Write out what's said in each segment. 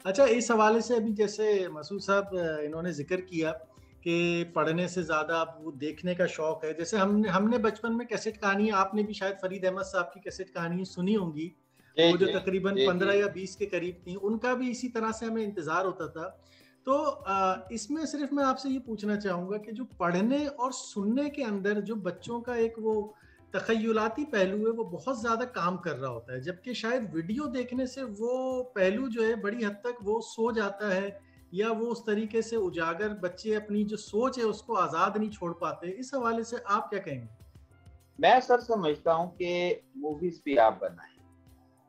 اچھا اس حوالے سے ابھی جیسے مسعود صاحب انہوں نے ذکر کیا کہ پڑھنے سے زیادہ اب وہ دیکھنے کا شوق ہے، جیسے ہم نے بچپن میں کیسٹ کہانی، آپ نے بھی شاید فرید احمد صاحب کی کیسٹ کہانی سنی ہوں گی، جی وہ جو جی تقریباً جی 15 جی یا 20 کے قریب تھیں، ان کا بھی اسی طرح سے ہمیں انتظار ہوتا تھا. تو اس میں صرف میں آپ سے یہ پوچھنا چاہوں گا کہ جو پڑھنے اور سننے کے اندر جو بچوں کا ایک وہ تخیلاتی پہلو ہے وہ بہت زیادہ کام کر رہا ہوتا ہے، جبکہ شاید ویڈیو دیکھنے سے وہ پہلو جو ہے بڑی حد تک وہ سو جاتا ہے، یا وہ اس طریقے سے اجاگر بچے اپنی جو سوچ ہے اس کو آزاد نہیں چھوڑ پاتے. اس حوالے سے آپ کیا کہیں گے؟ میں سر سمجھتا ہوں کہ موویز بھی آپ بنائیں،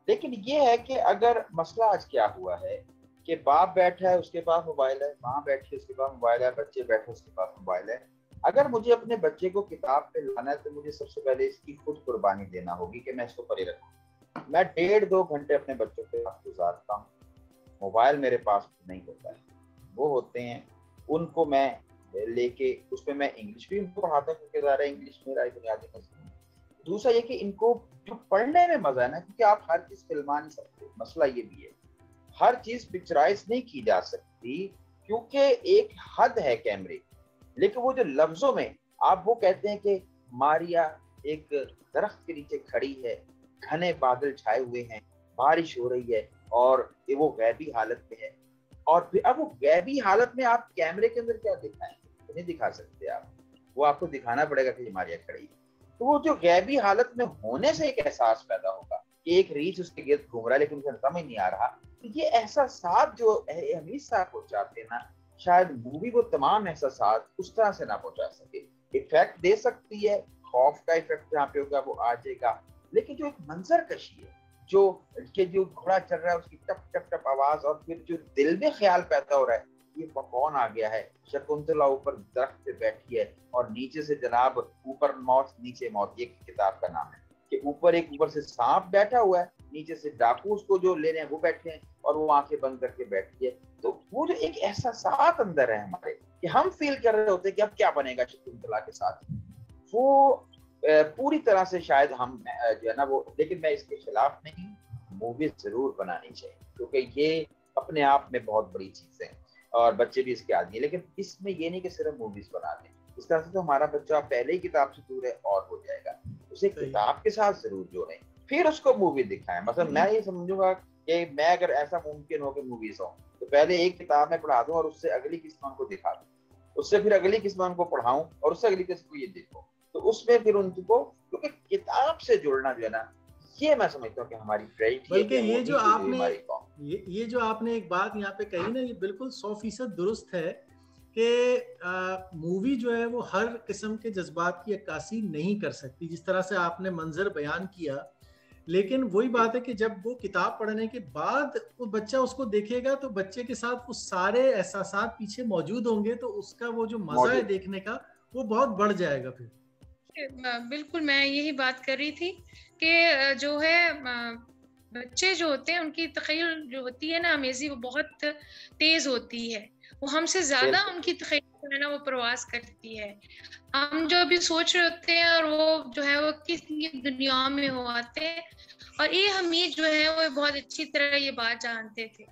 لیکن یہ ہے کہ اگر مسئلہ آج کیا ہوا ہے کہ باپ بیٹھا ہے اس کے پاس موبائل ہے، ماں بیٹھی ہے اس کے پاس موبائل ہے، بچے بیٹھے اس کے پاس موبائل ہے. اگر مجھے اپنے بچے کو کتاب پہ لانا ہے تو مجھے سب سے پہلے اس کی خود قربانی دینا ہوگی کہ میں اس کو پڑھے رکھوں. میں 1.5-2 گھنٹے اپنے بچوں کے ساتھ گزارتا ہوں. موبائل میرے پاس نہیں ہوتا ہے، وہ ہوتے ہیں ان کو میں لے کے اس پہ میں انگلش بھی ان کو پڑھاتا ہوں کیونکہ ظاہر ہے انگلش میرا بنیادی مضمون ہے. دوسرا یہ کہ ان کو جو پڑھنے میں مزہ ہے نا، کیونکہ آپ ہر چیز فلما نہیں سکتے، مسئلہ یہ بھی ہے ہر چیز پکچرائز نہیں کی جا سکتی کیونکہ ایک حد ہے کیمرے. لیکن وہ جو لفظوں میں آپ وہ کہتے ہیں کہ ماریا ایک درخت کے نیچے کھڑی ہے، گھنے بادل چھائے ہوئے ہیں، بارش ہو رہی ہے اور وہ غیبی حالت میں ہے، اور پھر اب وہ غیبی حالت میں آپ کیمرے کے اندر کیا دکھائیں؟ نہیں دکھا سکتے آپ، وہ آپ کو دکھانا پڑے گا کہ یہ ماریا کھڑی ہے. تو وہ جو غیبی حالت میں ہونے سے ایک احساس پیدا ہوگا کہ ایک ریچھ اس کے گرد گھوم رہا ہے لیکن اسے سمجھ نہیں آ رہا. یہ احساسات جو حمید صاحب پہنچاتے ہیں نا، شاید مووی وہ تمام احساسات اس طرح سے نہ پہنچا سکے. افیکٹ دے سکتی ہے، خوف کا افیکٹ جہاں پہ ہوگا وہ آ جائے گا، لیکن جو ایک منظر کشی ہے، جو گھوڑا چل رہا ہے اس کی ٹپ ٹپ ٹپ آواز، اور پھر جو دل میں خیال پیدا ہو رہا ہے یہ کون آ گیا ہے، شکنتلا اوپر درخت پہ بیٹھی ہے اور نیچے سے جناب اوپر موت نیچے موت، یہ کتاب کا نام ہے کہ اوپر سے سانپ بیٹھا ہوا ہے، نیچے سے ڈاکو اس کو جو لے رہے ہیں وہ بیٹھے ہیں اور وہ آنکھیں بند کر کے بیٹھی ہے. تو وہ جو ایک احساسات اندر ہے ہمارے کہ ہم فیل کر رہے ہوتے ہیں کہ اب کیا بنے گا شکنتلا کے ساتھ، وہ پوری طرح سے شاید ہم جو ہے نا وہ، لیکن میں اس کے خلاف نہیں، موویز ضرور بنانی چاہیے کیونکہ یہ اپنے آپ میں بہت بڑی چیز ہے اور بچے بھی اس کے عادی ہیں. لیکن اس میں یہ نہیں کہ صرف موویز بنا دیں، اس طرح سے تو ہمارا بچہ پہلے ہی کتاب سے دور ہے اور ہو جائے گا. اسے کتاب کے ساتھ ضرور جوڑیں، پھر اس کو مووی دکھائیں. مثلا میں یہ سمجھوں گا کہ میں اگر ایسا ممکن ہو کہ موویز ہوں تو پہلے ایک کتاب میں پڑھا دوں اور اس سے اگلی قسم کو دکھا دوں، اس سے پھر اگلی قسم کو پڑھاؤں اور اس سے اگلی قسم کو یہ دیکھو. تو اس میں پھر ان کو، کیونکہ کتاب سے جڑنا جو ہے نا، یہ میں سمجھتا ہوں کہ ہماری ٹریجڈی ہے بلکہ کہ وہ یہ جو نہیں آپ گزری نے ہماری قوم. یہ جو آپ نے ایک بات یہاں پہ کہی نا، یہ بالکل 100% درست ہے کہ مووی جو ہے وہ ہر قسم کے جذبات کی عکاسی نہیں کر سکتی، جس طرح سے آپ نے منظر بیان کیا. لیکن وہی بات ہے کہ جب وہ کتاب پڑھنے کے بعد وہ بچہ اس کو دیکھے گا تو بچے کے ساتھ وہ سارے احساسات پیچھے موجود ہوں گے، تو اس کا وہ جو مزہ ہے دیکھنے کا وہ بہت بڑھ جائے گا. پھر بالکل میں یہی بات کر رہی تھی کہ جو ہے بچے جو ہوتے ہیں ان کی تخیل جو ہوتی ہے نا امیزی، وہ بہت تیز ہوتی ہے، وہ ہم سے زیادہ ان کی تخیل جو ہے نا وہ پرواز کرتی ہے. ہم جو ابھی سوچ رہے ہوتے ہیں اور وہ جو ہے وہ کسی دنیا میں ہو آتے ہیں، اور یہ حمید جو ہے وہ بہت اچھی طرح یہ بات جانتے تھے،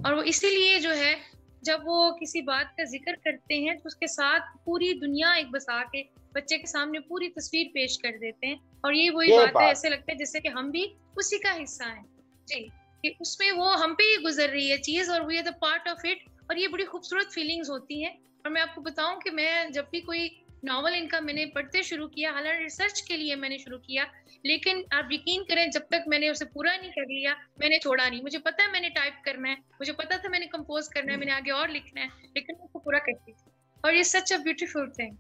اور وہ اسی لیے جو ہے جب وہ کسی بات کا ذکر کرتے ہیں تو اس کے ساتھ پوری دنیا ایک بسا کے بچے کے سامنے پوری تصویر پیش کر دیتے ہیں. اور یہ وہی بات ہے، ایسے لگتا ہے جیسے کہ ہم بھی اسی کا حصہ ہیں جی، کہ اس میں وہ ہم پہ ہی گزر رہی ہے چیز اور we are the part of it. اور یہ بڑی خوبصورت فیلنگز ہوتی ہیں. اور میں آپ کو بتاؤں کہ میں جب بھی کوئی ناول ان کا میں نے پڑھتے شروع کیا، حالانکہ ریسرچ کے لیے میں نے شروع کیا، لیکن آپ یقین کریں جب تک میں نے اسے پورا نہیں کر لیا میں نے چھوڑا نہیں. مجھے پتا ہے میں نے ٹائپ کرنا ہے، مجھے پتا تھا میں نے کمپوز کرنا ہے، میں نے آگے اور لکھنا ہے، لیکن میں اس کو پورا کرتی تھی. اور یہ سچ اے بیوٹیفل تھنگ.